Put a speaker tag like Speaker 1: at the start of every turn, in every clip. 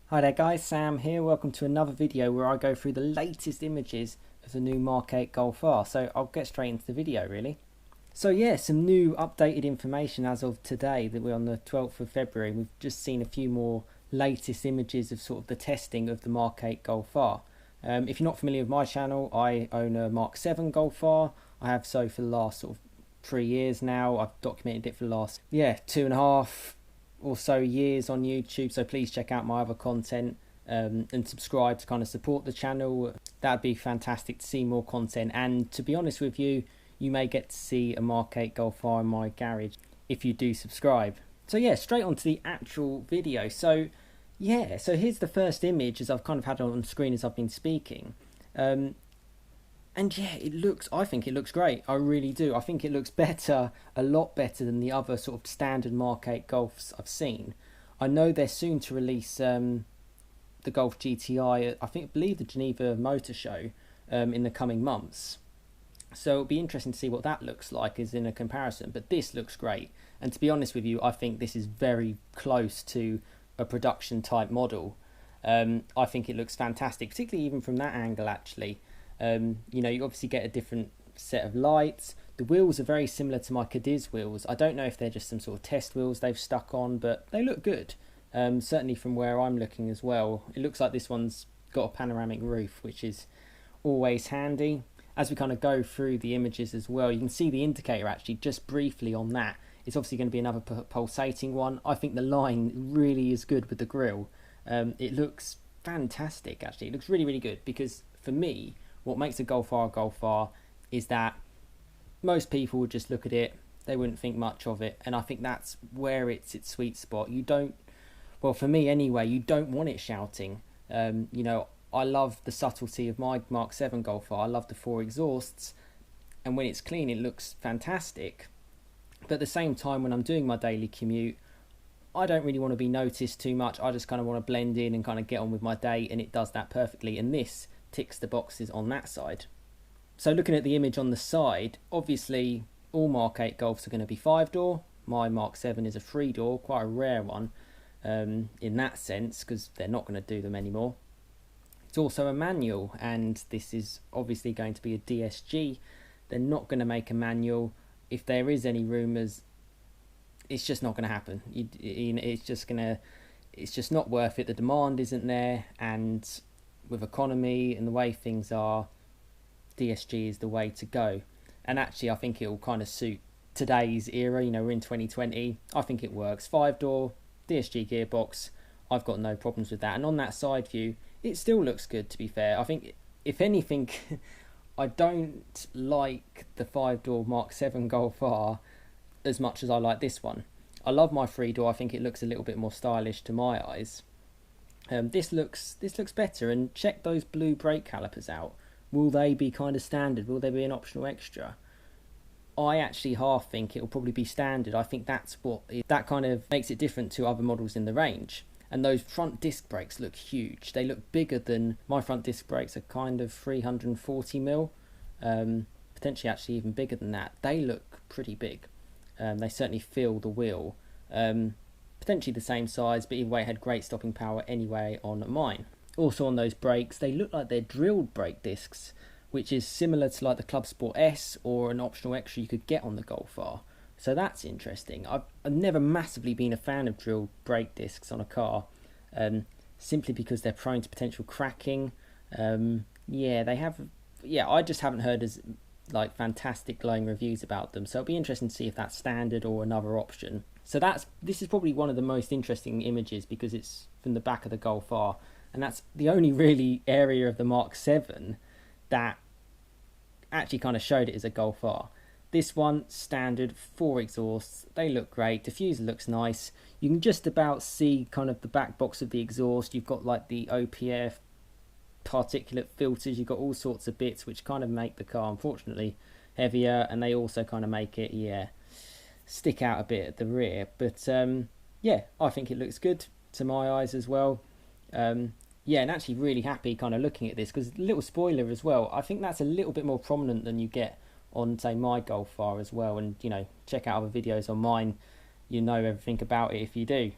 Speaker 1: Hi there guys, Sam here. Welcome to another video where I go through the latest images of the new Mk8 Golf R. So I'll get straight into the video really. So yeah, some new updated information as of today that we're on the 12th of February. We've just seen a few more latest images of sort of the testing of the Mk8 Golf R. If you're not familiar with my channel, I own a Mk7 Golf R. I have so for the last sort of 3 years now. I've documented it for the last 2.5 or so years on YouTube, so please check out my other content and subscribe to kind of support the channel. That'd be fantastic to see more content, and to be honest with you, you may get to see a Mk8 Golf R in my garage if you do subscribe. So yeah, straight on to the actual video. So here's the first image as I've kind of had it on screen as I've been speaking. And yeah, I think it looks great. I really do. I think it looks better, a lot better than the other sort of standard Mk8 Golfs I've seen. I know they're soon to release the Golf GTI, I believe the Geneva Motor Show, in the coming months. So it'll be interesting to see what that looks like as in a comparison. But this looks great. And to be honest with you, I think this is very close to a production type model. I think it looks fantastic, particularly even from that angle actually. You obviously get a different set of lights. The wheels are very similar to my Cadiz wheels. I don't know if they're just some sort of test wheels they've stuck on, but they look good. Certainly from where I'm looking as well. It looks like this one's got a panoramic roof, which is always handy. As we kind of go through the images as well, you can see the indicator actually just briefly on that. It's obviously going to be another pulsating one. I think the line really is good with the grille. It looks fantastic actually. It looks really, really good, because for me, what makes a Golf R is that most people would just look at it, they wouldn't think much of it, and I think that's where it's its sweet spot. You don't, well for me anyway, you don't want it shouting. I love the subtlety of my Mk7 Golf R. I love the 4 exhausts, and when it's clean it looks fantastic. But at the same time, when I'm doing my daily commute, I don't really want to be noticed too much. I just kind of want to blend in and kind of get on with my day, and it does that perfectly, and this ticks the boxes on that side. So looking at the image on the side, obviously all Mk8 Golfs are going to be 5-door. My Mk7 is a 3-door, quite a rare one in that sense, because they're not going to do them anymore. It's also a manual, and this is obviously going to be a DSG. They're not going to make a manual. If there is any rumours, it's just not going to happen. It's just not worth it. The demand isn't there, and with economy and the way things are, DSG is the way to go. And actually I think it will kind of suit today's era. We're in 2020. I think it works. 5-door DSG gearbox, I've got no problems with that. And on that side view, it still looks good, to be fair. I think if anything I don't like the 5-door Mk7 Golf R as much as I like this one. I love my 3-door. I think it looks a little bit more stylish to my eyes. This looks better. And check those blue brake calipers out. Will they be kind of standard? Will they be an optional extra? I actually half think it'll probably be standard. I think that kind of makes it different to other models in the range. And those front disc brakes look huge. They look bigger than my front disc brakes are kind of 340mm. Potentially actually even bigger than that. They look pretty big. They certainly feel the wheel. Potentially the same size, but either way it had great stopping power anyway on mine. Also on those brakes, they look like they're drilled brake discs, which is similar to like the Club Sport S or an optional extra you could get on the Golf R. So that's interesting. I've never massively been a fan of drilled brake discs on a car, simply because they're prone to potential cracking. I just haven't heard as like fantastic glowing reviews about them, so it'll be interesting to see if that's standard or another option. So this is probably one of the most interesting images because it's from the back of the Golf R, and that's the only really area of the Mk7 that actually kind of showed it as a Golf R. This one, standard, 4 exhausts, they look great, diffuser looks nice. You can just about see kind of the back box of the exhaust. You've got like the OPF, particulate filters, you've got all sorts of bits which kind of make the car unfortunately heavier, and they also kind of make it stick out a bit at the rear. But I think it looks good to my eyes as well. And actually really happy kind of looking at this, because a little spoiler as well, I think that's a little bit more prominent than you get on say my Golf R as well. And check out other videos on mine, you know everything about it if you do.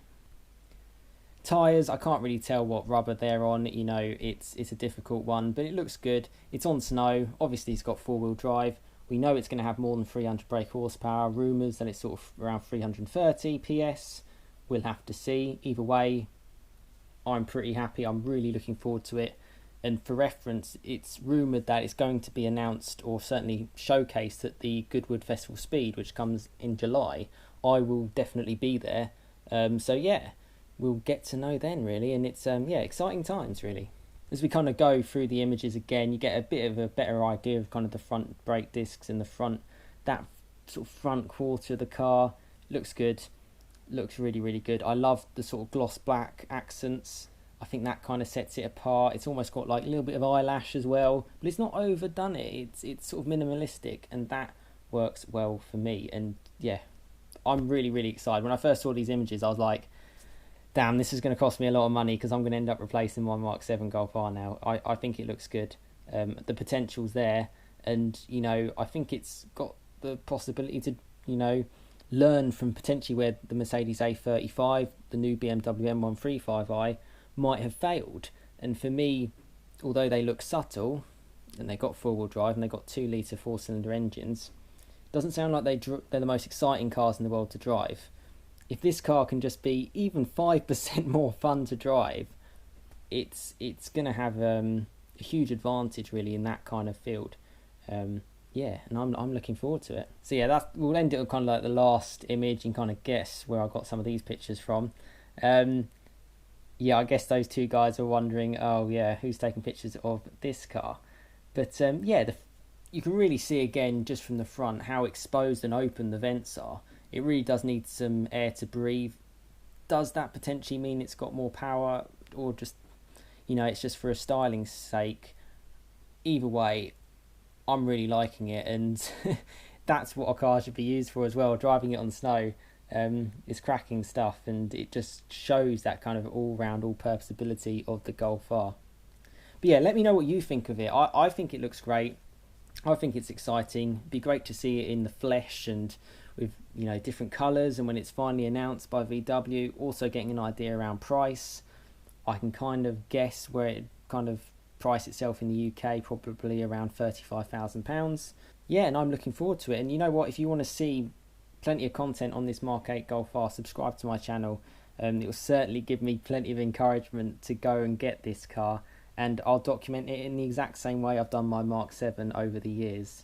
Speaker 1: Tyres, I can't really tell what rubber they're on. You know, it's a difficult one, but it looks good. It's on snow. Obviously, it's got four-wheel drive. We know it's going to have more than 300 brake horsepower. Rumours that it's sort of around 330 PS. We'll have to see. Either way, I'm pretty happy. I'm really looking forward to it. And for reference, it's rumoured that it's going to be announced or certainly showcased at the Goodwood Festival Speed, which comes in July. I will definitely be there. So yeah, we'll get to know then, really. And it's yeah, exciting times, really. As we kind of go through the images again, you get a bit of a better idea of kind of the front brake discs and the front, that sort of front quarter of the car. Looks good. Looks really, really good. I love the sort of gloss black accents. I think that kind of sets it apart. It's almost got like a little bit of eyelash as well, but it's not overdone it. It's sort of minimalistic, and that works well for me. And yeah, I'm really, really excited. When I first saw these images, I was like, damn, this is going to cost me a lot of money because I'm going to end up replacing my Mark 7 Golf R now. I think it looks good. The potential's there, and you know, I think it's got the possibility to, you know, learn from potentially where the Mercedes A35, the new BMW M135i might have failed. And for me, although they look subtle and they got four-wheel drive and they got 2-litre 4-cylinder engines, doesn't sound like they're the most exciting cars in the world to drive. If this car can just be even 5% more fun to drive, it's going to have a huge advantage really in that kind of field. Yeah, and I'm looking forward to it. So yeah, we'll end it with kind of like the last image and kind of guess where I got some of these pictures from. Yeah, I guess those two guys are wondering, oh yeah, who's taking pictures of this car? But yeah, you can really see again just from the front how exposed and open the vents are. It really does need some air to breathe. Does that potentially mean it's got more power, or just, you know, it's just for a styling sake? Either way, I'm really liking it, and that's what a car should be used for as well. Driving it on snow is cracking stuff, and it just shows that kind of all-round, all-purpose ability of the Golf R. But yeah, let me know what you think of it. I think it looks great. I think it's exciting. It'd be great to see it in the flesh and with, you know, different colours, and when it's finally announced by VW, also getting an idea around price. I can kind of guess where it kind of price itself in the UK, probably around £35,000. Yeah, and I'm looking forward to it. And you know what, if you want to see plenty of content on this Mark 8 Golf R, subscribe to my channel. It will certainly give me plenty of encouragement to go and get this car, and I'll document it in the exact same way I've done my Mark 7 over the years.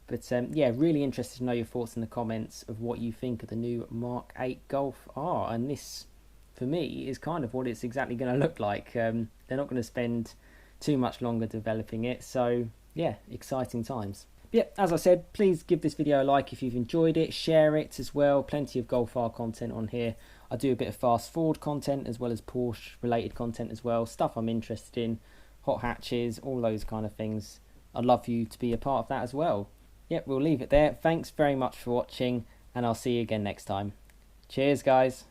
Speaker 1: But yeah, really interested to know your thoughts in the comments of what you think of the new Mark 8 Golf R. And this, for me, is kind of what it's exactly going to look like. They're not going to spend too much longer developing it, so yeah, exciting times. But yeah, as I said, please give this video a like if you've enjoyed it, share it as well. Plenty of Golf R content on here. I do a bit of fast forward content as well as Porsche related content as well, stuff I'm interested in, hot hatches, all those kind of things. I'd love for you to be a part of that as well. Yep, we'll leave it there. Thanks very much for watching, and I'll see you again next time. Cheers, guys.